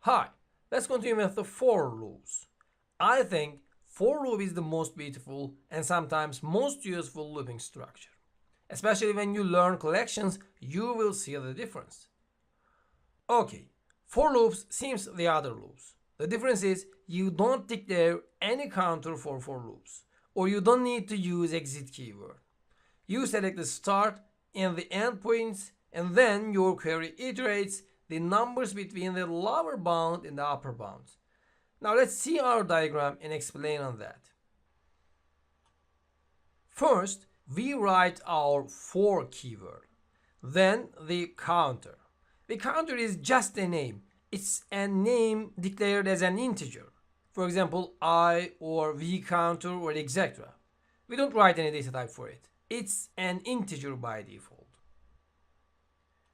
Hi, let's continue with the for loops. I think for loop is the most beautiful and sometimes most useful looping structure. Especially when you learn collections, you will see the difference. Okay, for loops seems the other loops. The difference is you don't declare any counter for loops, or you don't need to use exit keyword. You select the start and the end points, and then your query iterates the numbers between the lower bound and the upper bound. Now let's see our diagram and explain on that. First, we write our for keyword, then the counter. The counter is just a name. It's a name declared as an integer. For example, I or v counter or etc. We don't write any data type for it. It's an integer by default.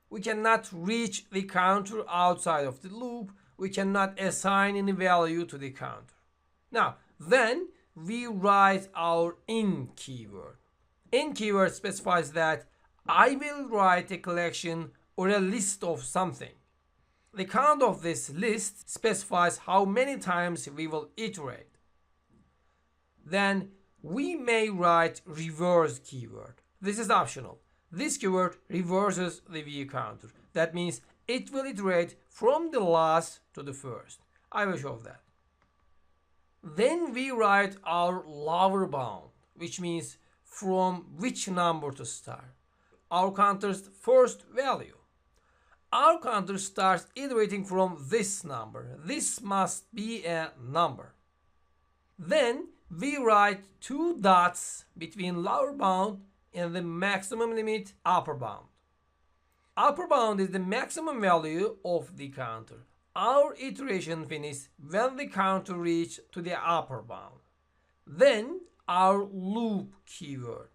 We cannot reach the counter outside of the loop. We cannot assign any value to the counter. Now, then we write our in keyword. In keyword specifies that I will write a collection or a list of something. The count of this list specifies how many times we will iterate. Then we may write reverse keyword. This is optional. This keyword reverses the v counter. That means it will iterate from the last to the first. I will show that. Then we write our lower bound, which means from which number to start. Our counter's first value. Our counter starts iterating from this number. This must be a number. Then we write two dots between lower bound and the maximum limit upper bound. Upper bound is the maximum value of the counter. Our iteration finishes when the counter reaches to the upper bound. Then our loop keyword.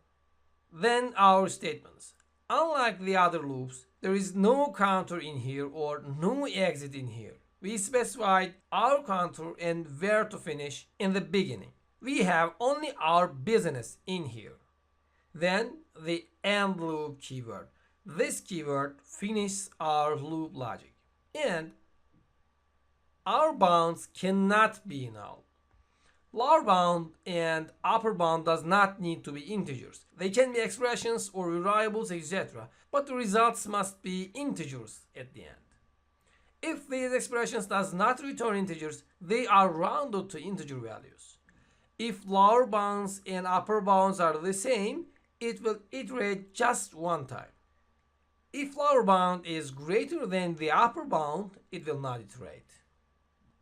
Then our statements. Unlike the other loops, there is no counter in here or no exit in here. We specified our counter and where to finish in the beginning. We have only our business in here. Then the end loop keyword. This keyword finishes our loop logic. And our bounds cannot be null. Lower bound and upper bound does not need to be integers. They can be expressions or variables, etc. But the results must be integers at the end. If these expressions does not return integers, they are rounded to integer values. If lower bounds and upper bounds are the same, it will iterate just one time. If lower bound is greater than the upper bound, it will not iterate.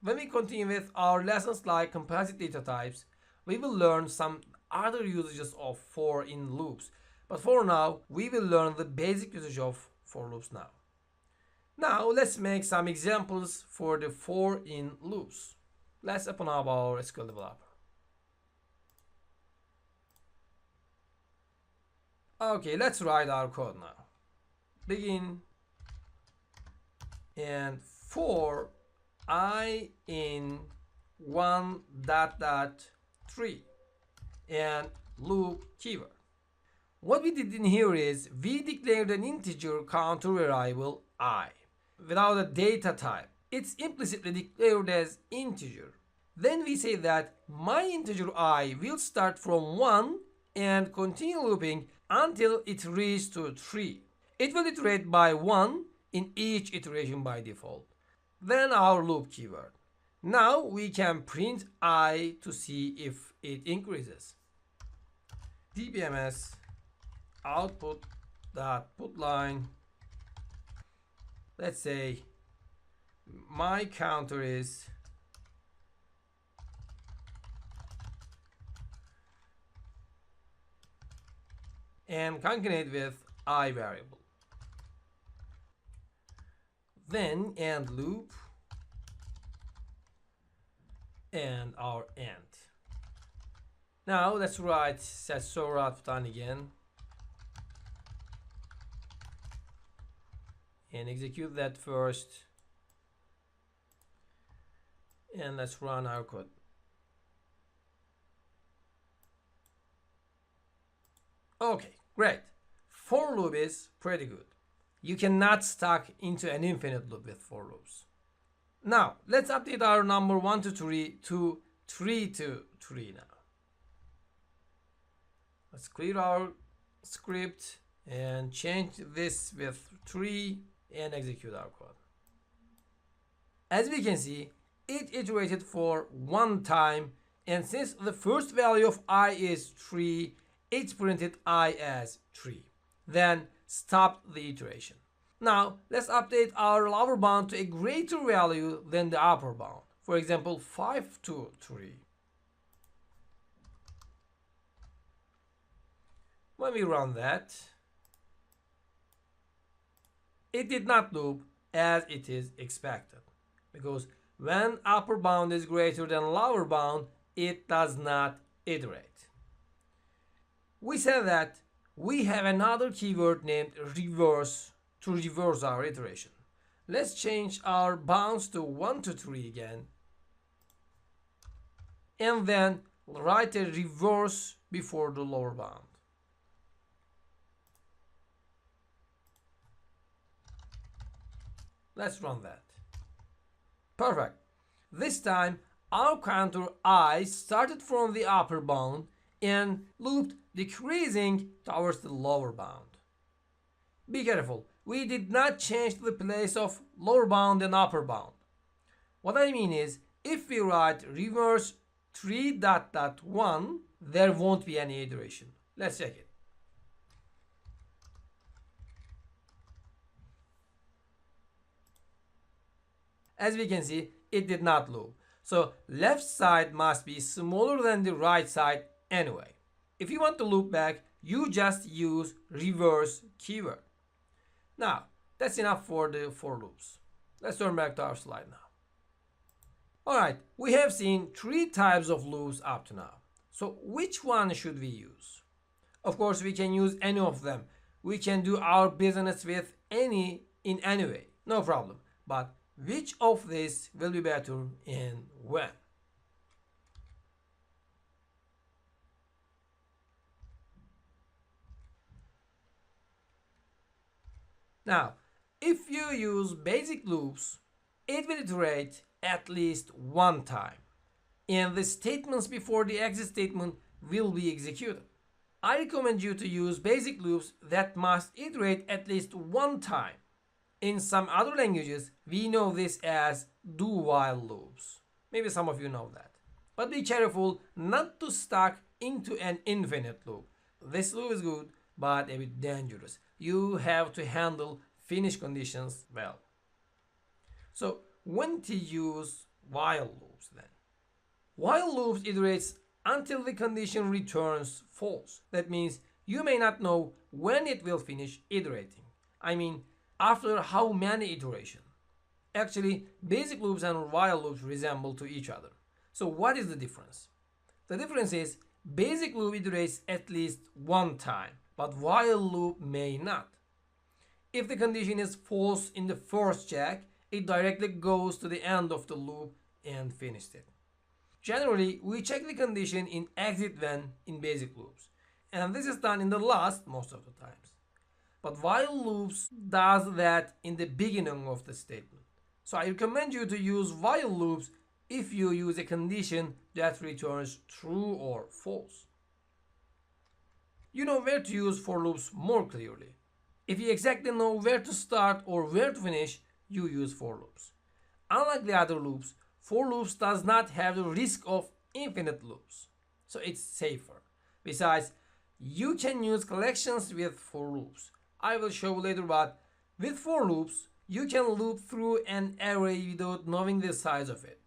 When we continue with our lessons like composite data types, we will learn some other usages of for in loops. But for now, we will learn the basic usage of for loops now. Now let's make some examples for the for in loops. Let's open up our SQL developer. Okay, let's write our code now. Begin and for I in 1.3 and loop keyword. What we did in here is we declared an integer counter variable I without a data type. It's implicitly declared as integer. Then we say that my integer I will start from 1 and continue looping until it reaches to 3. It will iterate by 1 in each iteration by default. Then our loop keyword. Now we can print I to see if it increases. dbms output dot put line. Let's say my counter is and concatenate with I variable. Then end loop and our end. Now let's write set server output on again and execute that first, and let's run our code. Okay, great. For loop is pretty good. You cannot stuck into an infinite loop with for loops. Now, let's update our number 1 to 3 to 3 to 3 now. Let's clear our script and change this with 3 and execute our code. As we can see, it iterated for one time, and since the first value of I is 3, it printed I as 3. Then stopped the iteration. Now, let's update our lower bound to a greater value than the upper bound. For example, 5 to 3. When we run that, it did not loop as it is expected. Because when upper bound is greater than lower bound, it does not iterate. We said that we have another keyword named reverse to reverse our iteration. Let's change our bounds to 1 to 3 again. And then write a reverse before the lower bound. Let's run that. Perfect. This time our counter I started from the upper bound and looped decreasing towards the lower bound. Be careful, we did not change the place of lower bound and upper bound. What I mean is, if we write reverse 3.1, there won't be any iteration. Let's check it. As we can see, it did not loop. So left side must be smaller than the right side anyway. If you want to loop back, you just use reverse keyword. Now, that's enough for the for loops. Let's turn back to our slide now. Alright, we have seen 3 types of loops up to now. So which one should we use? Of course, we can use any of them. We can do our business with any in any way. No problem. But which of these will be better and when? Now, if you use basic loops, it will iterate at least one time, and the statements before the exit statement will be executed. I recommend you to use basic loops that must iterate at least one time. In some other languages, we know this as do-while loops. Maybe some of you know that. But be careful not to stuck into an infinite loop. This loop is good, but a bit dangerous. You have to handle finish conditions well. So when to use while loops then? While loops iterates until the condition returns false. That means you may not know when it will finish iterating. I mean, after how many iterations? Actually, basic loops and while loops resemble to each other. So what is the difference? The difference is basic loop iterates at least one time, but while loop may not. If the condition is false in the first check, it directly goes to the end of the loop and finished it. Generally, we check the condition in exit when in basic loops, and this is done in the last most of the times. But while loops does that in the beginning of the statement. So I recommend you to use while loops if you use a condition that returns true or false. You know where to use for loops more clearly. If you exactly know where to start or where to finish, you use for loops. Unlike the other loops, for loops does not have the risk of infinite loops, so it's safer. Besides, you can use collections with for loops. I will show later, but with for loops, you can loop through an array without knowing the size of it.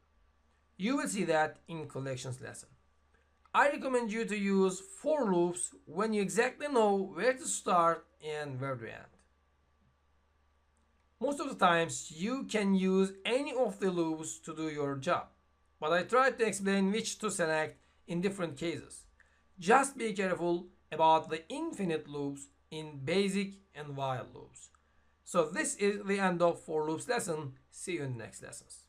You will see that in collections lesson. I recommend you to use for loops when you exactly know where to start and where to end. Most of the times you can use any of the loops to do your job, but I tried to explain which to select in different cases. Just be careful about the infinite loops in basic and while loops. So this is the end of for loops lesson. See you in the next lessons.